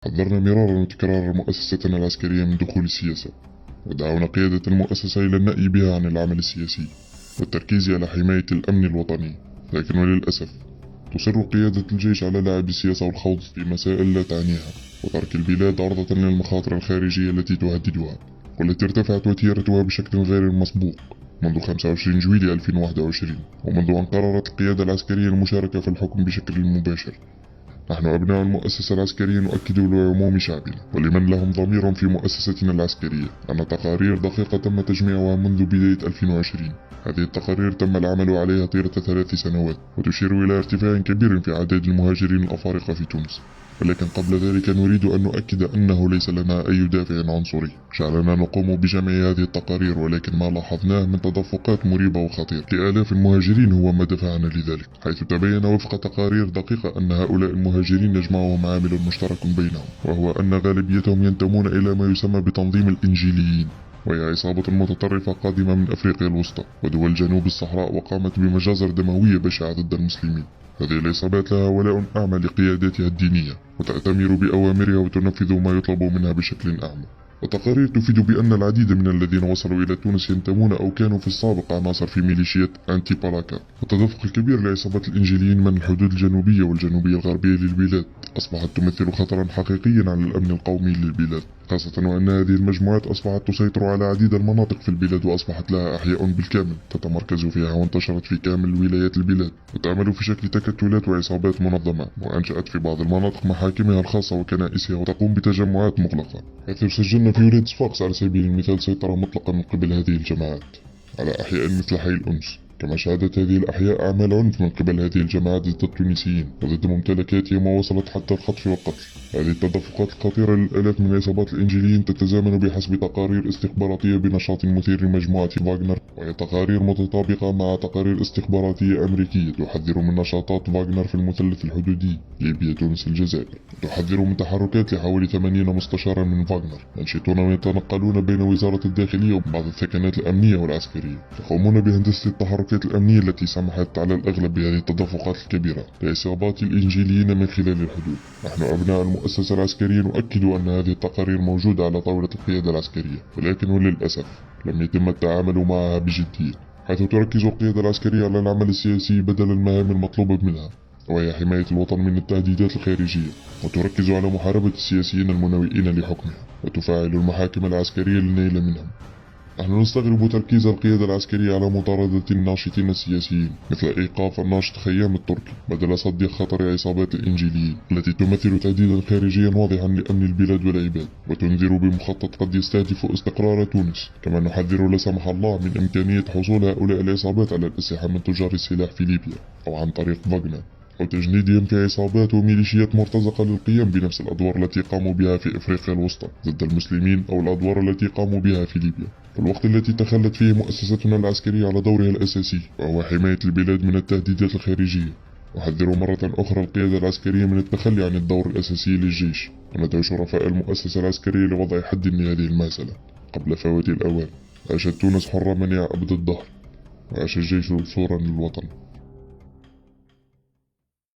حذرنا مرارا وتكرارا مؤسستنا العسكرية من دخول السياسة، ودعونا قيادة المؤسسة إلى النأي بها عن العمل السياسي والتركيز على حماية الأمن الوطني. لكن وللأسف تصر قيادة الجيش على لعب السياسة والخوض في مسائل لا تعنيها، وترك البلاد عرضة للمخاطر الخارجية التي تهددها، والتي ارتفعت وتيرتها بشكل غير مسبوق منذ 25 جويلية 2021، ومنذ أن قررت القيادة العسكرية المشاركة في الحكم بشكل مباشر. نحن أبناء المؤسسة العسكرية نؤكد لعموم شعبنا ولمن لهم ضمير في مؤسستنا العسكرية أن تقارير دقيقة تم تجميعها منذ بداية 2020. هذه التقارير تم العمل عليها طيلة 3 سنوات، وتشير إلى ارتفاع كبير في أعداد المهاجرين الأفارقة في تونس. ولكن قبل ذلك نريد أن نؤكد أنه ليس لنا أي دافع عنصري جعلنا نقوم بجمع هذه التقارير، ولكن ما لاحظناه من تدفقات مريبة وخطيرة لآلاف المهاجرين هو ما دفعنا لذلك، حيث تبين وفق تقارير دقيقة أن هؤلاء المهاجرين يجمعهم عامل مشترك بينهم، وهو أن غالبيتهم ينتمون إلى ما يسمى بتنظيم الإنجيليين، وهي عصابة متطرفة قادمة من أفريقيا الوسطى ودول جنوب الصحراء، وقامت بمجازر دموية بشعة ضد المسلمين. هذه العصابات لها ولاء أعمى لقياداتها الدينية، وتأتمر بأوامرها وتنفذ ما يطلب منها بشكل أعمى. وتقارير تفيد بأن العديد من الذين وصلوا إلى تونس ينتمون أو كانوا في السابق عناصر في ميليشيات أنتي بالاكا. والتدفق الكبير لعصابات الإنجيليين من الحدود الجنوبية والجنوبية الغربية للبلاد أصبحت تمثل خطرا حقيقيا على الأمن القومي للبلاد، خاصة وأن هذه المجموعات أصبحت تسيطر على عديد المناطق في البلاد، وأصبحت لها أحياء بالكامل تتمركز فيها، وانتشرت في كامل ولايات البلاد، وتعمل في شكل تكتلات وعصابات منظمة، وأنشأت في بعض المناطق محاكمها الخاصة وكنائسها، وتقوم بتجمعات مغلقة، حيث سجلنا في ولاية صفاقس على سبيل المثال سيطرة مطلقة من قبل هذه الجماعات على أحياء مثل حي الأنس، كما شهدت هذه الأحياء أعمال عنف من قبل هذه الجماعات ضد التونسيين وضد ممتلكاتهم، ووصلت حتى الخطف والقتل. هذه التدفقات الخطيرة للآلاف من عصابات الإنجيليين تتزامن بحسب تقارير استخباراتية بنشاط مثير لمجموعة فاغنر، وهي تقارير متطابقة مع تقارير استخباراتية أمريكية تحذر من نشاطات فاغنر في المثلث الحدودي ليبيا تونس الجزائر، تحذر من تحركات لحوالي 80 مستشارا من فاغنر ينشطون ويتنقلون بين وزارة الداخلية وبعض الثكنات الأمنية والعسكرية، يقومون بهندسة التحركات الأمنية التي سمحت على الأغلب بهذه التدفقات الكبيرة لعصابات الإنجيليين من خلال الحدود. نحن أبناء المؤسسة العسكرية نؤكد أن هذه التقارير موجودة على طاولة القيادة العسكرية، ولكن وللأسف لم يتم التعامل معها بجدية، حيث تركز القيادة العسكرية على العمل السياسي بدل المهام المطلوبة منها، وهي حماية الوطن من التهديدات الخارجية، وتركز على محاربة السياسيين المناوئين لحكمها، وتفعل المحاكم العسكرية للنيل منهم. نحن نستغرب تركيز القيادة العسكرية على مطاردة الناشطين السياسيين مثل إيقاف الناشط خيام التركي بدل صد خطر عصابات الإنجيليين التي تمثل تهديدا خارجيا واضحا لأمن البلاد والعباد، وتنذر بمخطط قد يستهدف استقرار تونس. كما نحذر لا سمح الله من إمكانية حصول هؤلاء العصابات على الأسلحة من تجار السلاح في ليبيا أو عن طريق فاغنر، أو تجنيدهم كعصابات وميليشيات مرتزقة للقيام بنفس الأدوار التي قاموا بها في إفريقيا الوسطى ضد المسلمين، أو الأدوار التي قاموا بها في ليبيا في الوقت التي تخلت فيه مؤسستنا العسكرية على دورها الأساسي، وهو حماية البلاد من التهديدات الخارجية. أحذر مرة أخرى القيادة العسكرية من التخلي عن الدور الأساسي للجيش، وندعو شرفاء المؤسسة العسكرية لوضع حد لهذه المسألة قبل فوات الأوان. عاشت تونس حرة من يعبد الدهر، وعاش الجيش نصورا للوطن.